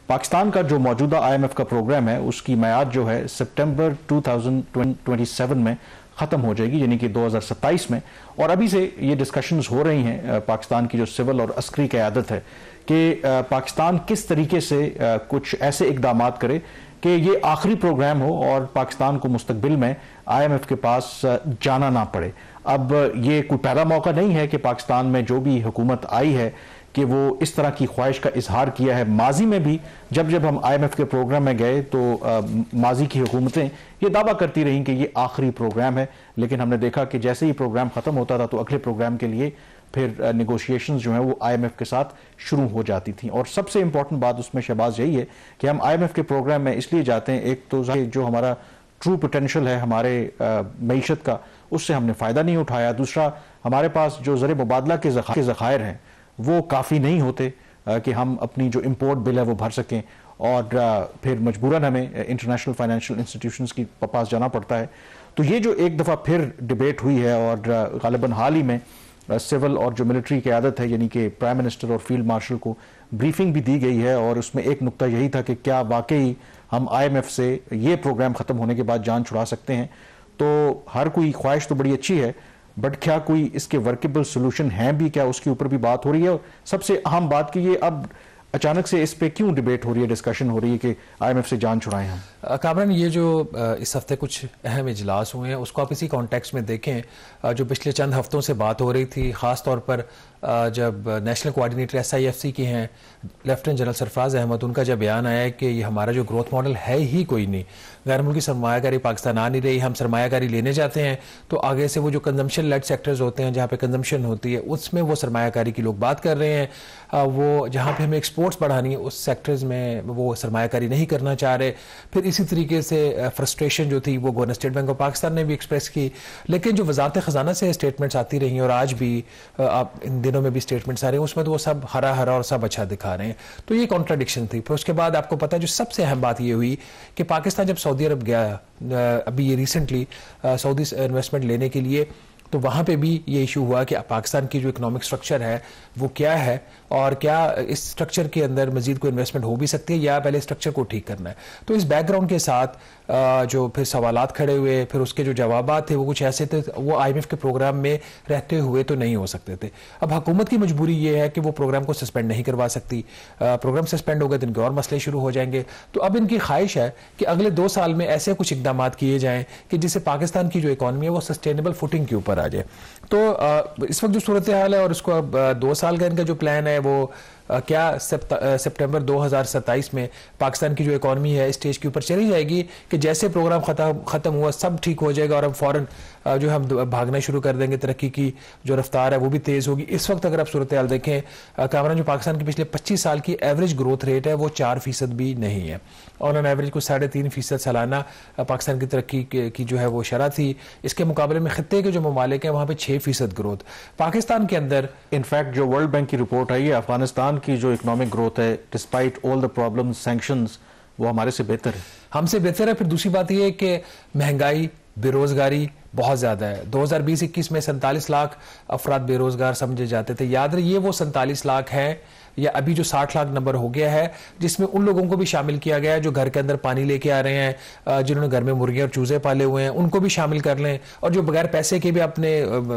पाकिस्तान का जो मौजूदा IMF का प्रोग्राम है उसकी मियाद जो है सितंबर 2027 में ख़त्म हो जाएगी, यानी कि 2027 में। और अभी से ये डिस्कशंस हो रही हैं पाकिस्तान की जो सिविल और अस्करी क़यादत है कि पाकिस्तान किस तरीके से कुछ ऐसे इकदाम करे कि ये आखिरी प्रोग्राम हो और पाकिस्तान को मुस्तकबिल में IMF के पास जाना ना पड़े। अब ये कोई पहला मौका नहीं है कि पाकिस्तान में जो भी हुकूमत आई है कि वो इस तरह की ख्वाहिश का इजहार किया है। माजी में भी जब जब हम IMF के प्रोग्राम में गए तो माजी की हुकूमतें ये दावा करती रहीं कि ये आखिरी प्रोग्राम है, लेकिन हमने देखा कि जैसे ही प्रोग्राम ख़त्म होता था तो अगले प्रोग्राम के लिए फिर नेगोशिएशंस जो हैं वो IMF के साथ शुरू हो जाती थी। और सबसे इंपॉर्टेंट बात उसमें शहबाज यही है कि हम IMF के प्रोग्राम में इसलिए जाते हैं, एक तो जो हमारा ट्रू पोटेंशियल है हमारे मईशत का, उससे हमने फ़ायदा नहीं उठाया। दूसरा, हमारे पास जो ज़र मुबादला के ज़खायर हैं वो काफ़ी नहीं होते कि हम अपनी जो इम्पोर्ट बिल है वो भर सकें, और फिर मजबूरन हमें इंटरनेशनल फाइनेंशियल इंस्टीट्यूशंस के पास जाना पड़ता है। तो ये जो एक दफ़ा फिर डिबेट हुई है और गालिबन हाल ही में सिविल और जो मिलिट्री की आदत है यानी कि प्राइम मिनिस्टर और फील्ड मार्शल को ब्रीफिंग भी दी गई है, और उसमें एक नुक्ता यही था कि क्या वाकई हम IMF से ये प्रोग्राम ख़त्म होने के बाद जान छुड़ा सकते हैं। तो हर कोई ख्वाहिश तो बड़ी अच्छी है, बट क्या कोई इसके वर्केबल सोल्यूशन हैं भी, क्या उसके ऊपर भी बात हो रही है। और सबसे अहम बात कि ये अब अचानक से इस पे क्यों डिबेट हो रही है, डिस्कशन हो रही है कि IMF से जान छुड़ाएं हम। कामरान, ये जो इस हफ्ते कुछ अहम इजलास हुए हैं उसको आप इसी कॉन्टेक्स्ट में देखें। जो पिछले चंद हफ्तों से बात हो रही थी, ख़ास तौर पर जब नेशनल कोऑर्डिनेटर SIFC के हैं लेफ्टिनेंट जनरल सरफराज अहमद, उनका जब बयान आया है कि ये हमारा जो ग्रोथ मॉडल है ही कोई नहीं, गैर मुल्की सरमायाकारी पाकिस्तान आ नहीं रही, हम सरमायाकारी लेने जाते हैं तो आगे से वो जो कंजम्पशन लेड सेक्टर्स होते हैं जहाँ पे कंजम्पशन होती है उसमें वो सरमायाकारी की लोग बात कर रहे हैं। वो जहाँ पे हमें एक्सपोर्ट्स बढ़ानी है उस सेक्टर्स में वो सरमायाकारी नहीं करना चाह रहे। फिर इसी तरीके से फ्रस्ट्रेशन जो थी वो governor state bank of Pakistan ने भी एक्सप्रेस की। लेकिन जो वजारत ख़जाना से स्टेटमेंट्स आती रही और आज भी आप इन दिनों में भी स्टेटमेंट्स आ रहे हैं उसमें तो वो सब हरा हरा और सब अच्छा दिखा रहे हैं। तो ये कॉन्ट्राडिक्शन थी। फिर उसके बाद आपको पता है जो सबसे अहम बात ये हुई कि पाकिस्तान जब सऊदी अरब गया अभी ये रिसेंटली सऊदी इन्वेस्टमेंट लेने के लिए, तो वहाँ पे भी ये इशू हुआ कि पाकिस्तान की जो इकोनॉमिक स्ट्रक्चर है वो क्या है और क्या इस स्ट्रक्चर के अंदर मजीद कोई इन्वेस्टमेंट हो भी सकती है या पहले स्ट्रक्चर को ठीक करना है। तो इस बैकग्राउंड के साथ जो फिर सवालात खड़े हुए, फिर उसके जो जवाबात थे वो कुछ ऐसे थे वो IMF के प्रोग्राम में रहते हुए तो नहीं हो सकते थे। अब हुकूमत की मजबूरी ये है कि वो प्रोग्राम को सस्पेंड नहीं करवा सकती। प्रोग्राम सस्पेंड हो गए तो इनके और मसले शुरू हो जाएंगे। तो अब इनकी ख्वाहिश है कि अगले 2 साल में ऐसे कुछ इकदाम किए जाएं कि जिससे पाकिस्तान की जो इकॉनमी है वो सस्टेनेबल फुटिंग के ऊपर आ जाए। तो इस वक्त जो सूरत हाल है और इसको अब 2 साल का इनका जो प्लान है वो क्या सितंबर 2027 में पाकिस्तान की जो इकॉनमी है स्टेज के ऊपर चली जाएगी कि जैसे प्रोग्राम ख़त्म हुआ सब ठीक हो जाएगा और हम फ़ौरन जो हम भागना शुरू कर देंगे, तरक्की की जो रफ्तार है वो भी तेज़ होगी। इस वक्त अगर आप सूरत हाल देखें कामरान, जो पाकिस्तान की पिछले 25 साल की एवरेज ग्रोथ रेट है वो 4% भी नहीं है और ऑन एवरेज को 3.5% सालाना पाकिस्तान की तरक्की की जो है वो शरह थी। इसके मुकाबले में खत्ते के जो ममालिक हैं वहाँ पर 6% ग्रोथ पाकिस्तान के अंदर। इनफैक्ट जो वर्ल्ड बैंक की रिपोर्ट आई है, अफगानिस्तान की जो इकोनॉमिक ग्रोथ है despite all the problems sanctions वो हमारे से बेहतर है, हमसे बेहतर है। फिर दूसरी बात यह है कि महंगाई, बेरोजगारी बहुत ज़्यादा है। 2020-21 में 47 लाख अफराद बेरोजगार समझे जाते थे। याद रहिए वो 47 लाख हैं या अभी जो 60 लाख नंबर हो गया है, जिसमें उन लोगों को भी शामिल किया गया है जो घर के अंदर पानी लेके आ रहे हैं, जिन्होंने घर में मुर्गियां और चूजे पाले हुए हैं उनको भी शामिल कर लें, और जो बगैर पैसे के भी अपने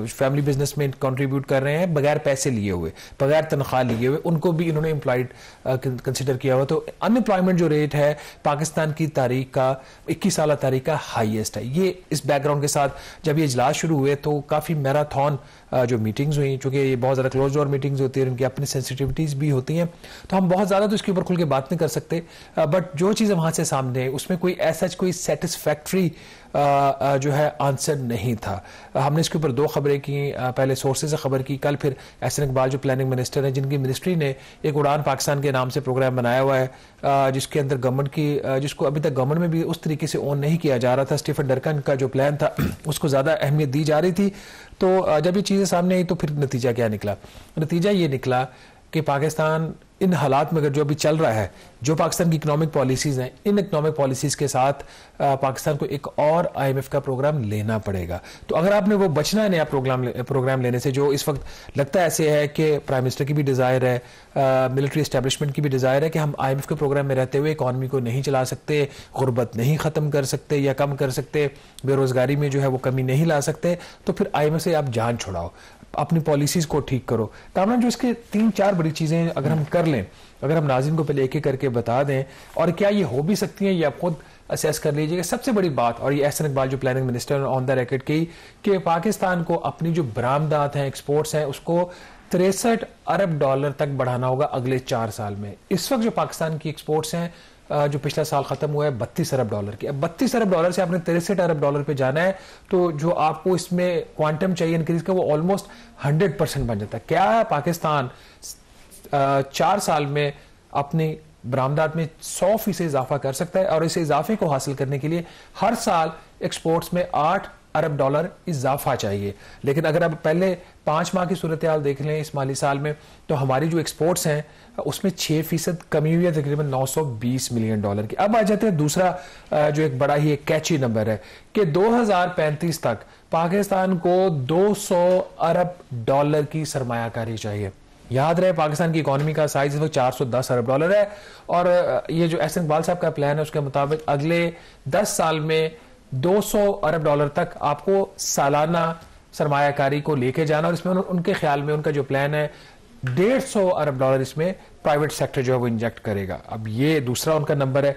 फैमिली बिजनेस में कंट्रीब्यूट कर रहे हैं बगैर पैसे लिए हुए, बगैर तनख्वाह लिए हुए, उनको भी इन्होंने एम्प्लॉयड कंसिडर किया हुआ। तो अनएम्प्लॉयमेंट जो रेट है पाकिस्तान की तारीख का 21 साल तारीख का हाईएस्ट है। ये इस बैकग्राउंड के साथ जब ये इजलास शुरू हुए तो काफ़ी मैराथन जो मीटिंग्स हुई, चूंकि ये बहुत ज़्यादा क्लोज डोर मीटिंग्स होती है, उनकी अपनी सेंसिटिविटीज़ भी होती हैं, तो हम बहुत ज़्यादा तो इसके ऊपर खुल के बात नहीं कर सकते। बट जो चीज़ वहाँ से सामने है उसमें कोई ऐसा कोई सेटिस्फैक्ट्री जो है आंसर नहीं था। हमने इसके ऊपर 2 खबरें की, पहले सोर्सेज से खबर की, कल फिर एहसन इकबाल जो प्लानिंग मिनिस्टर हैं जिनकी मिनिस्ट्री ने एक उड़ान पाकिस्तान के नाम से प्रोग्राम बनाया हुआ है जिसके अंदर गवर्नमेंट की जिसको अभी तक गवर्नमेंट में भी उस तरीके से ऑन नहीं किया जा रहा था। स्टीफन डरकन का जो प्लान था उसको ज़्यादा अहमियत दी जा रही थी। तो जब ये चीज़ें सामने आई तो फिर नतीजा क्या निकला? नतीजा ये निकला कि पाकिस्तान इन हालात में अगर जो अभी चल रहा है, जो पाकिस्तान की इकोनॉमिक पॉलिसीज़ हैं, इन इकोनॉमिक पॉलिसीज़ के साथ पाकिस्तान को एक और IMF का प्रोग्राम लेना पड़ेगा। तो अगर आपने वो बचना है नया प्रोग्राम लेने से, जो इस वक्त लगता है ऐसे है कि प्राइम मिनिस्टर की भी डिज़ायर है, मिलिट्री इस्टेब्लिशमेंट की भी डिज़ायर है कि हम IMF के प्रोग्राम में रहते हुए इकॉनमी को नहीं चला सकते, गुर्बत नहीं ख़त्म कर सकते या कम कर सकते, बेरोज़गारी में जो है वो कमी नहीं ला सकते, तो फिर IMF से आप जान छुड़ाओ, अपनी पॉलिसीज को ठीक करो। कामरान, जो इसके 3-4 बड़ी चीजें अगर हम कर लें, अगर हम नाज़रीन को पहले एक एक करके बता दें, और क्या ये हो भी सकती हैं, ये आप खुद असेस कर लीजिएगा। सबसे बड़ी बात, और ये एहसन इकबाल जो planning minister on the record की, कि पाकिस्तान को अपनी जो बरामदात हैं, एक्सपोर्ट्स हैं, उसको 63 अरब डॉलर तक बढ़ाना होगा अगले 4 साल में। इस वक्त जो पाकिस्तान की एक्सपोर्ट्स हैं, जो पिछला साल खत्म हुआ है 32 अरब डॉलर की, अब 32 अरब डॉलर से आपने 63 अरब डॉलर पे जाना है, तो जो आपको इसमें क्वांटम चाहिए इंक्रीज का, वो ऑलमोस्ट 100% बन जाता है। क्या पाकिस्तान 4 साल में अपनी बरामदात में 100% इजाफा कर सकता है? और इस इजाफे को हासिल करने के लिए हर साल एक्सपोर्ट्स में 8 अरब डॉलर इजाफा चाहिए। लेकिन अगर आप पहले 5 माह की सूरत हाल देख लें इस माली साल में, तो हमारी जो एक्सपोर्ट्स हैं उसमें 6% कमी हुई है, तकरीबन 920 मिलियन डॉलर की। अब आ जाते हैं दूसरा जो एक बड़ा ही एक कैची नंबर है कि 2035 तक पाकिस्तान को 200 अरब डॉलर की सरमायाकारी चाहिए। याद रहे, पाकिस्तान की इकोनॉमी का साइज इस वक्त 410 अरब डॉलर है, और ये जो एहसन इकबाल साहब का प्लान है उसके मुताबिक अगले 10 साल में 200 अरब डॉलर तक आपको सालाना सरमायाकारी को लेके जाना, और इसमें उनके ख्याल में उनका जो प्लान है 150 अरब डॉलर इसमें प्राइवेट सेक्टर जो है वो इंजेक्ट करेगा। अब ये दूसरा उनका नंबर है।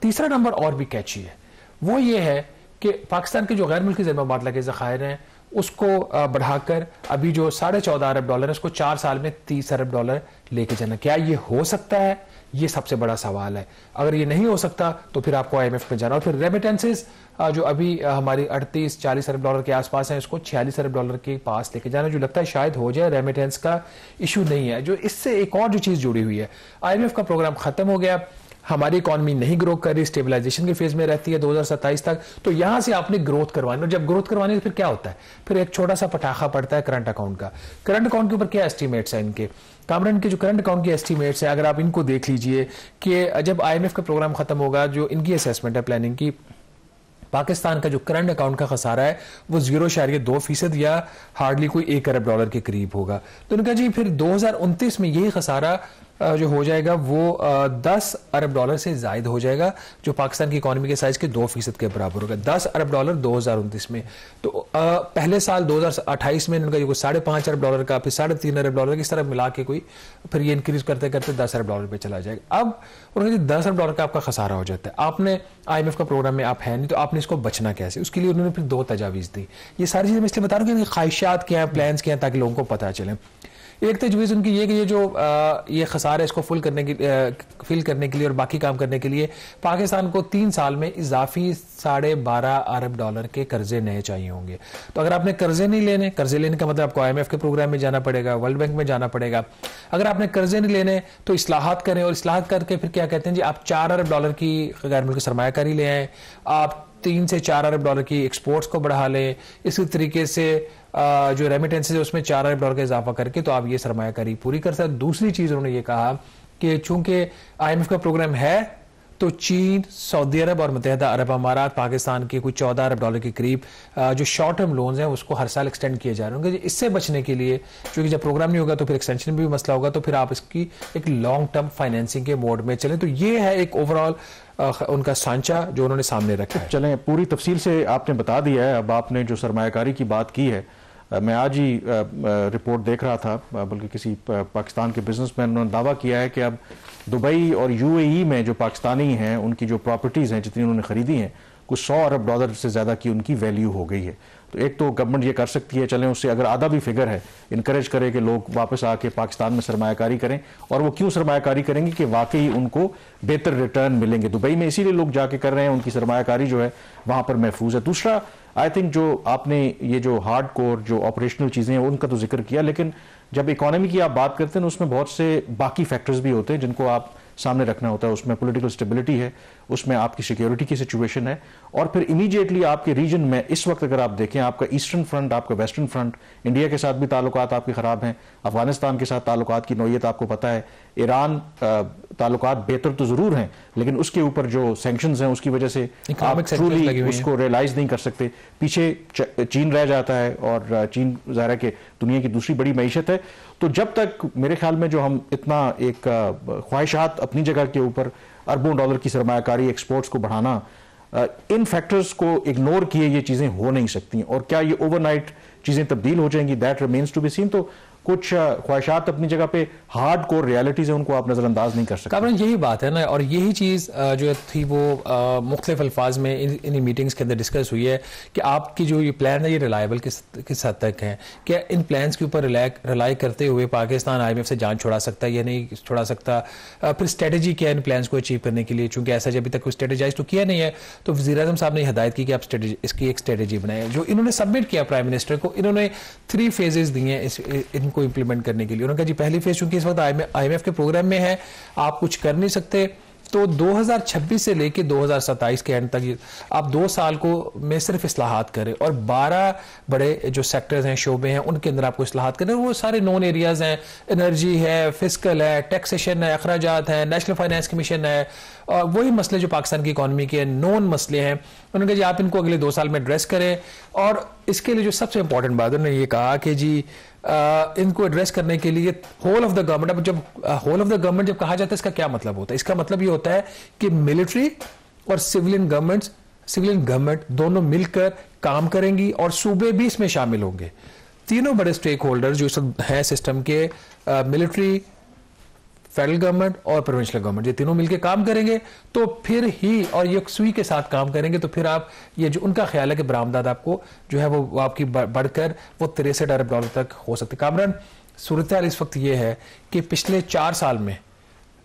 तीसरा नंबर और भी कैची है, वो ये है कि पाकिस्तान के जो गैर मुल्की ज़रमाबादला के ज़खायर हैं उसको बढ़ाकर अभी जो 14.5 अरब डॉलर है उसको 4 साल में 30 अरब डॉलर लेके जाना। क्या ये हो सकता है? ये सबसे बड़ा सवाल है। अगर ये नहीं हो सकता तो फिर आपको IMF में जाना, और फिर रेमिटेंसेस जो अभी हमारी 38-40 अरब डॉलर के आसपास है, उसको 46 अरब डॉलर के पास लेके जाना, जो लगता है शायद हो जाए। रेमिटेंस का इशू नहीं है। जो इससे एक और जो चीज़ जुड़ी हुई है, IMF का प्रोग्राम खत्म हो गया, हमारी इकॉनमी नहीं ग्रो कर रही, स्टेबलाइजेशन के फेज में रहती है 2027 तक, तो यहां से आपने ग्रोथ करवानी, और जब ग्रोथ करवानी तो फिर क्या होता है, फिर एक छोटा सा पटाखा पड़ता है करंट अकाउंट का। करंट अकाउंट के ऊपर क्या एस्टीमेट्स है इनके? कामरान के जो करंट अकाउंट की एस्टीमेट्स है, अगर आप इनको देख लीजिए कि जब IMF का प्रोग्राम खत्म होगा, जो इनकी असेसमेंट है प्लानिंग की, पाकिस्तान का जो करंट अकाउंट का खसारा है वो 0.2% या हार्डली कोई 1 अरब डॉलर के करीब होगा। तो उन्होंने कहा जी फिर 2029 में यही खसारा जो हो जाएगा वो 10 अरब डॉलर से जायद हो जाएगा, जो पाकिस्तान की इकोनॉमी के साइज के 2% के बराबर होगा। 10 अरब डॉलर 2029 में। तो पहले साल 2028 में इन्होंने कहा 5.5 अरब डॉलर का, फिर 3.5 अरब डॉलर की, इस तरह मिला के कोई फिर ये इंक्रीज करते करते 10 अरब डॉलर पे चला जाएगा। अब उन्होंने 10 अरब डॉलर का आपका खसारा हो जाता है, आपने IMF का प्रोग्राम में आप है नहीं, तो आपने इसको बचना कैसे? उसके लिए उन्होंने फिर 2 तजावीज़ दी। ये सारी चीज़ें मैं इसलिए बता रहा हूँ कि ख्वाहिशात क्या है, प्लान्स क्या है, ताकि लोगों को पता चले। एक तजवीज़ उनकी ये कि ये जो ये खसारा इसको फिल करने के लिए और बाकी काम करने के लिए पाकिस्तान को 3 साल में इजाफी 12.5 अरब डॉलर के कर्जे नए चाहिए होंगे। तो अगर आपने कर्जे नहीं लेने, कर्जे लेने का मतलब आपको IMF के प्रोग्राम में जाना पड़ेगा, वर्ल्ड बैंक में जाना पड़ेगा। अगर आपने कर्जे नहीं लेने तो इस्लाहात करें, और इस्लाहात करके फिर क्या कहते हैं जी, आप 4 अरब डॉलर की गैर मुल्की सरमायाकारी ले आए, आप 3 से 4 अरब डॉलर की एक्सपोर्ट्स को बढ़ा लें, इसी तरीके से जो रेमिटेंसेज है उसमें 4 अरब डॉलर का इजाफा करके तो आप ये सरमायाकारी पूरी कर सकते। दूसरी चीज उन्होंने ये कहा कि चूंकि IMF का प्रोग्राम है, तो चीन, सऊदी अरब और मुत्तहिदा अरब अमारात पाकिस्तान के कुछ 14 अरब डॉलर के करीब जो शॉर्ट टर्म लोन्स हैं उसको हर साल एक्सटेंड किए जा रहे होंगे। इससे बचने के लिए, क्योंकि जब प्रोग्राम नहीं होगा तो फिर एक्सटेंशन भी मसला होगा, तो फिर आप इसकी एक लॉन्ग टर्म फाइनेंसिंग के मोड में चलें। तो ये है एक ओवरऑल उनका सांचा जो उन्होंने सामने रखा है। चलें, पूरी तफसील से आपने बता दिया है। अब आपने जो सरमायाकारी की बात की है, मैं आज ही रिपोर्ट देख रहा था, बल्कि किसी पाकिस्तान के बिजनेसमैन ने दावा किया है कि अब दुबई और UAE में जो पाकिस्तानी हैं उनकी जो प्रॉपर्टीज़ हैं जितनी उन्होंने ख़रीदी हैं, कुछ 100 अरब डॉलर से ज़्यादा की उनकी वैल्यू हो गई है। तो एक तो गवर्नमेंट ये कर सकती है, चलें उससे अगर आधा भी फिगर है, इनकरेज करे कि लोग वापस आके पाकिस्तान में सरमायाकारी करें। और वो क्यों सरमायाकारी करेंगे कि वाकई उनको बेहतर रिटर्न मिलेंगे। दुबई में इसीलिए लोग जाके कर रहे हैं, उनकी सरमायाकारी जो है वहाँ पर महफूज है। दूसरा, आई थिंक जो आपने ये जो हार्ड कोर जो ऑपरेशनल चीज़ें हैं उनका तो जिक्र किया, लेकिन जब इकोनॉमी की आप बात करते हैं उसमें बहुत से बाकी फैक्टर्स भी होते हैं जिनको आप सामने रखना होता है। उसमें पॉलिटिकल स्टेबिलिटी है, उसमें आपकी सिक्योरिटी की सिचुएशन है, और फिर इमीडिएटली आपके रीजन में इस वक्त अगर आप देखें, आपका ईस्टर्न फ्रंट, आपका वेस्टर्न फ्रंट, इंडिया के साथ भी ताल्लुकात आपके ख़राब हैं, अफगानिस्तान के साथ ताल्लुकात की नौयत आपको पता है, ईरान ताल्लुकात बेहतर तो ज़रूर हैं लेकिन उसके ऊपर जो सैंक्शंस हैं उसकी वजह से आप ट्रूली उसको रियलाइज नहीं कर सकते, पीछे चीन रह जाता है, और चीन ज़ाहिर है कि दुनिया की दूसरी बड़ी मईशत है। तो जब तक मेरे ख्याल में जो हम इतना एक ख्वाहिशात अपनी जगह के ऊपर अरबों डॉलर की सरमायाकारी, एक्सपोर्ट्स को बढ़ाना, इन फैक्टर्स को इग्नोर किए ये चीज़ें हो नहीं सकती, और क्या ये ओवरनाइट चीज़ें तब्दील हो जाएंगी, that remains to be seen. तो कुछ ख्वाहिशात अपनी जगह पे हार्ड कोर रियलिटीज है, उनको आप नजरअंदाज नहीं कर सकते। कामरान, यही बात है ना, और यही चीज़ जो थी वो मुख्तलिफ अल्फाज में इन मीटिंग्स के अंदर डिस्कस हुई है कि आपकी जो ये प्लान है ये रिलायबल किस हद तक है, क्या इन प्लान्स के ऊपर रिलाई करते हुए पाकिस्तान IMF से जान छुड़ा सकता है या नहीं छुड़ा सकता, फिर स्ट्रेटजी क्या है इन प्लान्स को अचीव करने के लिए, चूंकि ऐसा अभी तक कोई स्ट्रेटेजाइज तो किया नहीं है। तो वज़ीर-ए-आज़म साहब ने हिदायत की कि आप इसकी एक स्ट्रेटजी बनाएं, जो इन्होंने सबमिट किया प्राइम मिनिस्टर को। इन्होंने 3 फेजेस दिए हैं इनको इंप्लीमेंट करने के लिए। उन्होंने कहा जी पहली फेज चूंकि इस वक्त IMF के प्रोग्राम में है, आप कुछ कर नहीं सकते, तो 2026 से लेके 2027 के एंड तक आप 2 साल को में सिर्फ इस्लाहात करें, और 12 बड़े जो सेक्टर्स हैं, शोबे हैं, उनके अंदर आपको इस्लाहात करें। वो सारे नॉन एरियाज हैं, एनर्जी है, फिस्कल है, टैक्सेशन है, अखराजात है, नेशनल फाइनेंस कमीशन है, और वही मसले जो पाकिस्तान की इकॉनमी के नॉन मसले हैं। उन्होंने कहा जी आप इनको अगले 2 साल में एड्रेस करें, और इसके लिए जो सबसे इंपॉर्टेंट बात उन्होंने ये कहा कि जी इनको एड्रेस करने के लिए होल ऑफ द गवर्नमेंट, अब जब होल ऑफ द गवर्नमेंट जब कहा जाता है इसका क्या मतलब होता है? इसका मतलब ये होता है कि मिलिट्री और सिविलियन गवर्नमेंट दोनों मिलकर काम करेंगी, और सूबे भी इसमें शामिल होंगे। तीनों बड़े स्टेक होल्डर जो हैं सिस्टम के, मिलिट्री, फेडरल गवर्नमेंट और प्रोविंशियल गवर्नमेंट, ये तीनों मिलकर काम करेंगे तो फिर ही, और ये सुई के साथ काम करेंगे तो फिर आप ये जो उनका ख्याल है कि बरामदात आपको जो है वो आपकी बढ़कर वो 63 अरब डॉलर तक हो सकती है। कामरान, सूरत हाल इस वक्त ये है कि पिछले 4 साल में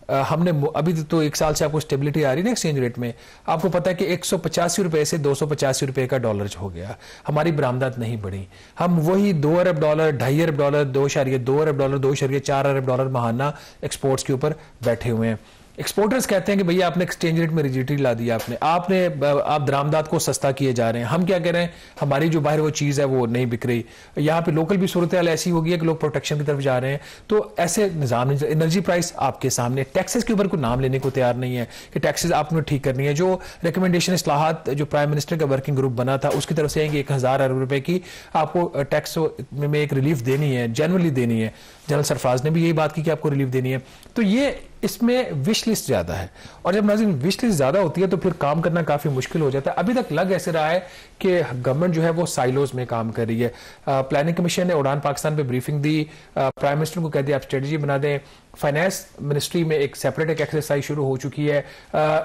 हमने अभी तो 1 साल से आपको स्टेबिलिटी आ रही है ना एक्सचेंज रेट में, आपको पता है कि 185 रुपए से 285 रुपए का डॉलर हो गया, हमारी बरामदात नहीं बढ़ी। हम वही 2 अरब डॉलर, 2.5 अरब डॉलर, 2.2 अरब डॉलर, 2.4 अरब डॉलर महाना एक्सपोर्ट्स के ऊपर बैठे हुए हैं। एक्सपोर्टर्स कहते हैं कि भैया आपने एक्सचेंज रेट में रिजिडिटी ला दिया, आप दरामदात को सस्ता किए जा रहे हैं। हम क्या कह रहे हैं, हमारी जो बाहर वो चीज़ है वो नहीं बिक रही। यहाँ पे लोकल भी सूरत हाल ऐसी हो गई है कि लोग प्रोटेक्शन की तरफ जा रहे हैं। तो ऐसे निज़ाम, एनर्जी प्राइस आपके सामने, टैक्सेस के ऊपर कोई नाम लेने को तैयार नहीं है कि टैक्सेस आपने ठीक करनी है। जो रिकमेंडेशन इस्लाहात जो प्राइम मिनिस्टर का वर्किंग ग्रुप बना था उसकी तरफ से है कि 1000 अरब रुपए की आपको टैक्स में एक रिलीफ देनी है, जनरली देनी है। जनरल सरफराज ने भी यही बात की कि आपको रिलीफ देनी है। तो ये इसमें विश लिस्ट ज्यादा है, और जब नाज़रीन विश लिस्ट ज्यादा होती है तो फिर काम करना काफी मुश्किल हो जाता है। अभी तक लग ऐसे रहा है कि गवर्नमेंट जो है वो साइलोज में काम कर रही है। प्लानिंग कमीशन ने उड़ान पाकिस्तान पे ब्रीफिंग दी, प्राइम मिनिस्टर को कह दिया आप स्ट्रेटजी बना दें। फाइनेंस मिनिस्ट्री में एक सेपरेट एक्सरसाइज शुरू हो चुकी है।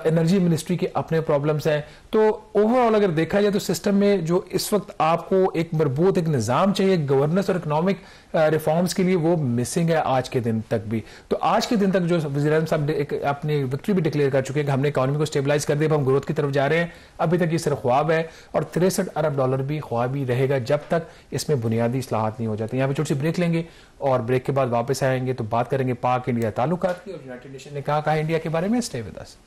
एनर्जी मिनिस्ट्री के अपने प्रॉब्लम्स हैं। तो ओवरऑल अगर देखा जाए तो सिस्टम में जो इस वक्त आपको एक मजबूत एक निज़ाम चाहिए गवर्नेंस और इकोनॉमिक रिफॉर्म्स के लिए, वो मिसिंग है आज के दिन तक भी। तो आज के दिन तक जो वज़ीर-ए-आज़म साहब अपनी विक्ट्री भी डिक्लेयर कर चुके हैं कि हमने इकोनॉमी को स्टेबलाइज कर दिया, अब हम ग्रोथ की तरफ जा रहे हैं, अभी तक ये सिर्फ ख्वाब है, और 63 अरब डॉलर भी ख्वाब ही रहेगा जब तक इसमें बुनियादी इस्लाहात नहीं हो जाती। यहाँ पे छोटी सी ब्रेक लेंगे और ब्रेक के बाद वापस आएंगे तो बात करेंगे पाक इंडिया ताल्लुकात की, और यूनाइटेड नेशन ने कहा इंडिया के बारे में। Stay with us.